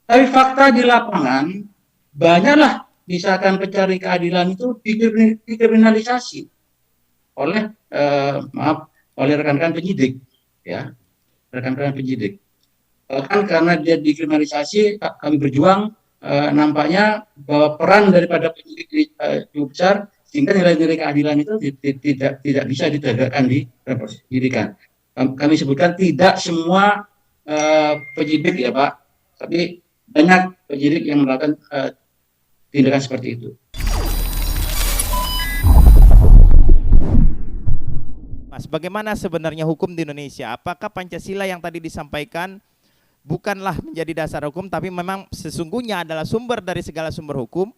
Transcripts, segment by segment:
Tapi fakta di lapangan, banyaklah misalkan pencari keadilan itu dikriminalisasi oleh oleh rekan-rekan penyidik, ya, rekan-rekan penyidik. Bahkan karena dia dikriminalisasi, kami berjuang, nampaknya bahwa peran daripada penyidik cukup besar, sehingga nilai-nilai keadilan itu tidak bisa ditegakkan di proses penyidikan. Kami sebutkan tidak semua penyidik ya Pak, tapi banyak penyidik yang melakukan tindakan seperti itu. Mas, bagaimana sebenarnya hukum di Indonesia? Apakah Pancasila yang tadi disampaikan bukanlah menjadi dasar hukum, tapi memang sesungguhnya adalah sumber dari segala sumber hukum,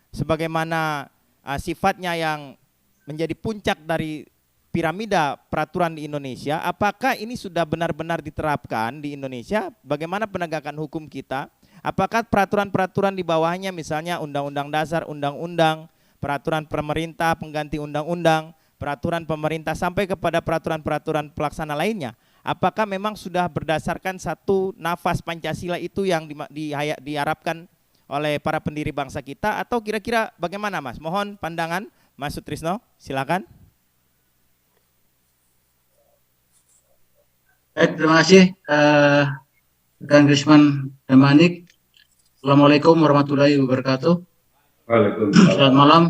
sebagaimana sifatnya yang menjadi puncak dari piramida peraturan di Indonesia? Apakah ini sudah benar-benar diterapkan di Indonesia? Bagaimana penegakan hukum kita? Apakah peraturan-peraturan di bawahnya, misalnya undang-undang dasar, undang-undang, peraturan pemerintah, pengganti undang-undang, peraturan pemerintah, sampai kepada peraturan-peraturan pelaksana lainnya, apakah memang sudah berdasarkan satu nafas Pancasila itu yang diharapkan oleh para pendiri bangsa kita, atau kira-kira bagaimana, Mas? Mohon pandangan Mas Sutrisno, silakan. Terima kasih Kang Grisman Damanik. Assalamualaikum warahmatullahi wabarakatuh. Waalaikumsalam. Selamat malam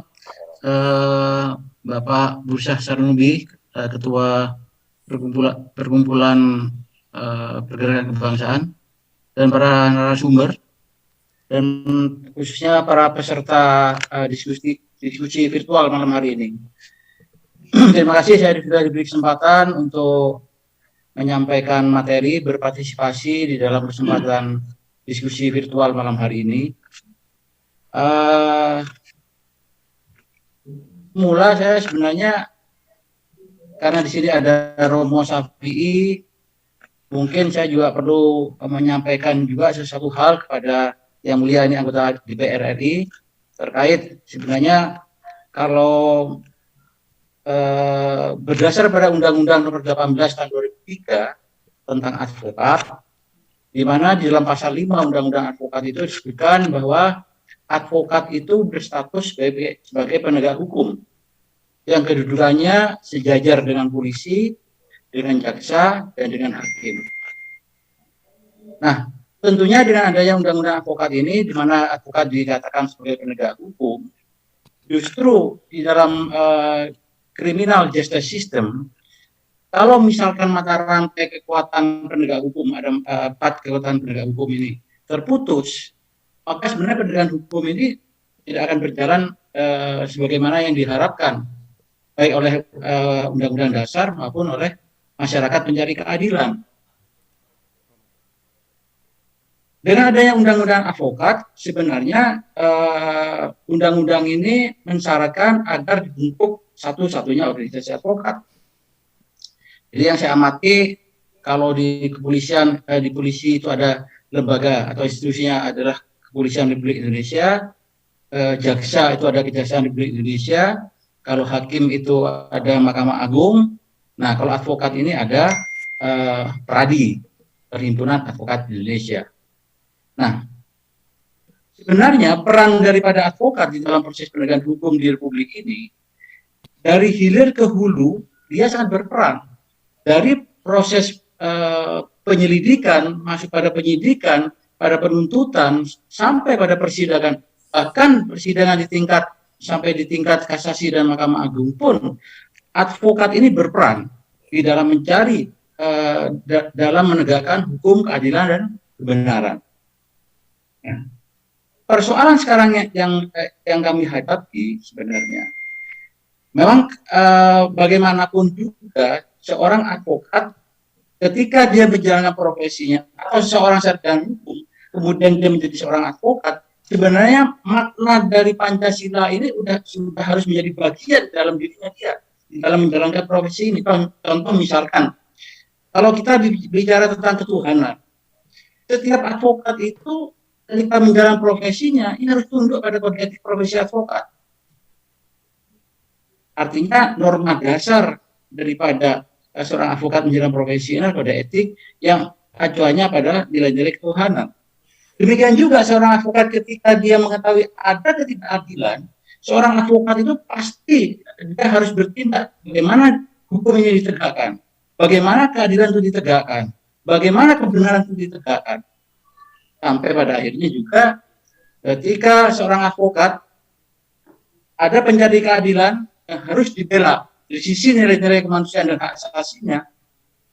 Bapak Bursyah Sarnubi, Ketua Perkumpulan Pergerakan Kebangsaan, dan para narasumber, dan khususnya para peserta diskusi virtual malam hari ini. Terima kasih saya sudah diberi kesempatan untuk menyampaikan materi, berpartisipasi di dalam kesempatan diskusi virtual malam hari ini. Mula saya sebenarnya, karena di sini ada Romo Safi'i, mungkin saya juga perlu menyampaikan juga sesuatu hal kepada yang mulia ini anggota DPR RI terkait sebenarnya kalau berdasar pada Undang-Undang Nomor 18 Tahun 2003 tentang advokat, di mana di dalam pasal 5 Undang-Undang Advokat itu disebutkan bahwa advokat itu berstatus sebagai penegak hukum yang kedudukannya sejajar dengan polisi, dengan jaksa, dan dengan hakim. Nah, tentunya dengan adanya Undang-Undang Advokat ini, di mana advokat dikatakan sebagai penegak hukum, justru di dalam criminal justice system, kalau misalkan mata rantai kekuatan penegak hukum, ada 4 kekuatan penegak hukum ini terputus, maka sebenarnya penegakan hukum ini tidak akan berjalan sebagaimana yang diharapkan, baik oleh Undang-Undang Dasar maupun oleh masyarakat pencari keadilan. Dengan adanya Undang-Undang Advokat, sebenarnya undang-undang ini mensyaratkan agar dibentuk satu-satunya organisasi advokat. Jadi yang saya amati, kalau di kepolisian, di polisi itu ada lembaga atau institusinya adalah Kepolisian Republik Indonesia, jaksa itu ada Kejaksaan Republik Indonesia, kalau hakim itu ada Mahkamah Agung, nah kalau advokat ini ada PRADI, Perhimpunan Advokat Indonesia. Nah, sebenarnya peran daripada advokat di dalam proses penegakan hukum di Republik ini, dari hilir ke hulu, dia sangat berperan. Dari proses penyelidikan, masuk pada penyidikan, pada penuntutan, sampai pada persidangan, bahkan persidangan sampai di tingkat kasasi dan Mahkamah Agung pun, advokat ini berperan di dalam mencari, dalam menegakkan hukum, keadilan, dan kebenaran. Ya. Persoalan sekarang yang kami hadapi sebenarnya, memang bagaimanapun juga seorang advokat ketika dia menjalankan profesinya atau seorang sarjana hukum kemudian dia menjadi seorang advokat, sebenarnya makna dari Pancasila ini sudah harus menjadi bagian dalam dirinya dia dalam menjalankan profesi ini. Contoh misalkan kalau kita bicara tentang ketuhanan, setiap advokat itu ketika menjalankan profesinya ini harus tunduk pada kode etik profesi advokat. Artinya norma dasar daripada seorang advokat menjalankan profesi ini kode etik yang acuannya pada nilai-nilai ketuhanan. Demikian juga seorang advokat ketika dia mengetahui ada ketidakadilan, seorang advokat itu pasti dia harus bertindak bagaimana hukum ini ditegakkan, bagaimana keadilan itu ditegakkan, bagaimana kebenaran itu ditegakkan. Sampai pada akhirnya juga ketika seorang advokat ada pencari keadilan yang harus dibela dari sisi nilai-nilai kemanusiaan dan hak asasinya,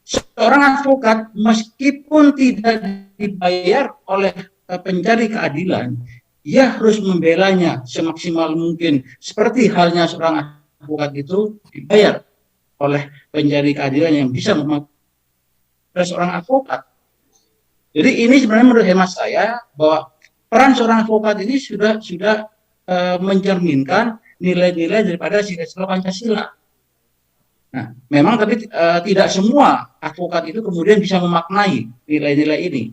seorang advokat meskipun tidak dibayar oleh pencari keadilan, ia harus membelanya semaksimal mungkin. Seperti halnya seorang advokat itu dibayar oleh pencari keadilan yang bisa membayar seorang advokat. Jadi ini sebenarnya menurut hemat saya bahwa peran seorang advokat ini sudah mencerminkan nilai-nilai daripada Sila Pancasila. Nah, memang tapi tidak semua advokat itu kemudian bisa memaknai nilai-nilai ini.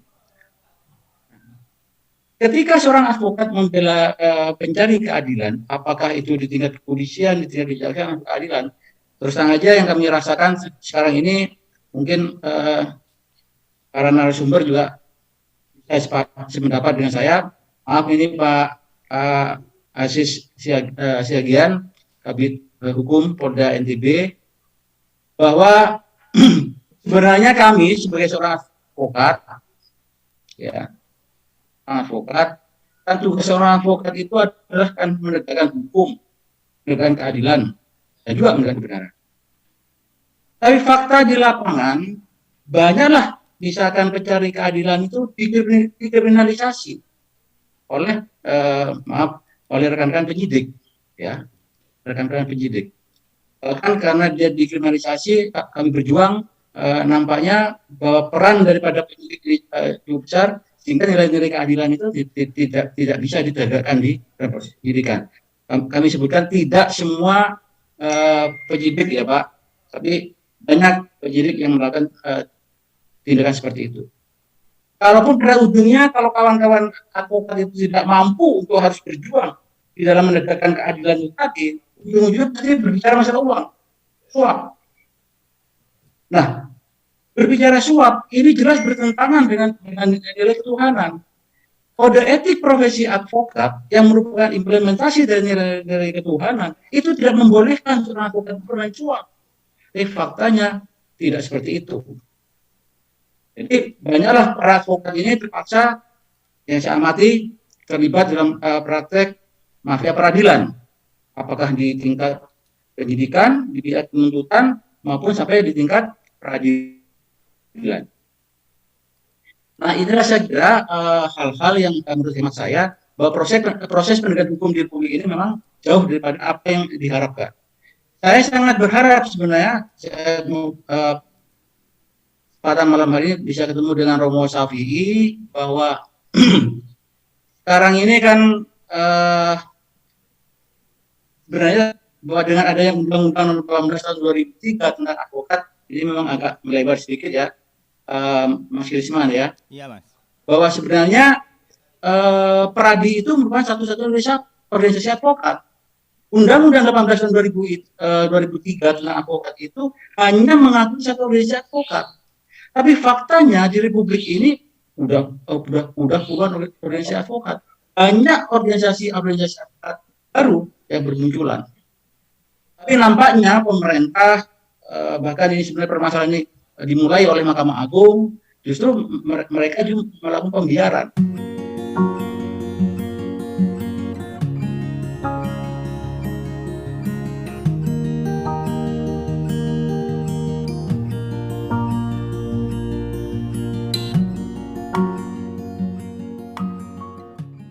Ketika seorang advokat membela pencari keadilan, apakah itu di tingkat kepolisian, di tingkat kejaksaan, keadilan, terus terang aja yang kami rasakan sekarang ini mungkin para narasumber juga saya sependapat dengan saya. Maaf ini Pak Aziz Siagian, Kabid Hukum Polda NTB, bahwa sebenarnya kami sebagai seorang advokat, ya, advokat, kan tugas seorang advokat itu adalah kan menegakkan hukum, menegakkan keadilan, dan juga menegakkan kebenaran. Tapi fakta di lapangan, banyaklah misalkan pencari keadilan itu dikriminalisasi oleh oleh rekan-rekan penyidik, ya, rekan-rekan penyidik. Kan karena dia dikriminalisasi, kami berjuang, nampaknya bahwa peran daripada penyidik cukup besar, sehingga nilai-nilai keadilan itu tidak bisa ditegakkan di proses penyidikan. Kami sebutkan tidak semua penyidik ya Pak, tapi banyak penyidik yang melakukan tindakan seperti itu. Kalaupun pada ujungnya kalau kawan-kawan advokat itu tidak mampu untuk harus berjuang di dalam menegakkan keadilan itu tadi, ujung-ujungnya pasti berbicara masalah uang, suap. Nah, berbicara suap ini jelas bertentangan dengan nilai ketuhanan. Kode etik profesi advokat yang merupakan implementasi dari nilai ketuhanan itu tidak membolehkan seorang advokat bermain suap. Tapi faktanya tidak seperti itu. Jadi banyaklah para advokat ini terpaksa yang saya amati terlibat dalam praktek mafia peradilan, apakah di tingkat penyidikan, di tingkat penuntutan maupun sampai di tingkat peradilan. Nah, inilah saya kira hal-hal yang menurut hemat saya bahwa proses penegakan hukum di Republik ini memang jauh daripada apa yang diharapkan. Saya sangat berharap sebenarnya pada malam hari ini bisa ketemu dengan Romo Shafi'i bahwa sekarang ini kan sebenarnya bahwa dengan adanya Undang-Undang Nomor 18 Tahun 2003 tentang advokat ini memang agak melebar sedikit ya, Mas Krisman ya. Iya Mas. Bahwa sebenarnya Peradi itu merupakan satu-satunya organisasi advokat. Undang-Undang 18 tahun 2003 tentang advokat itu hanya mengakui satu organisasi advokat. Tapi faktanya di Republik ini udah puluhan organisasi advokat. Banyak organisasi advokat baru yang bermunculan. Tapi nampaknya pemerintah bahkan ini sebenarnya permasalahan ini dimulai oleh Mahkamah Agung, justru mereka juga melakukan pembiaran.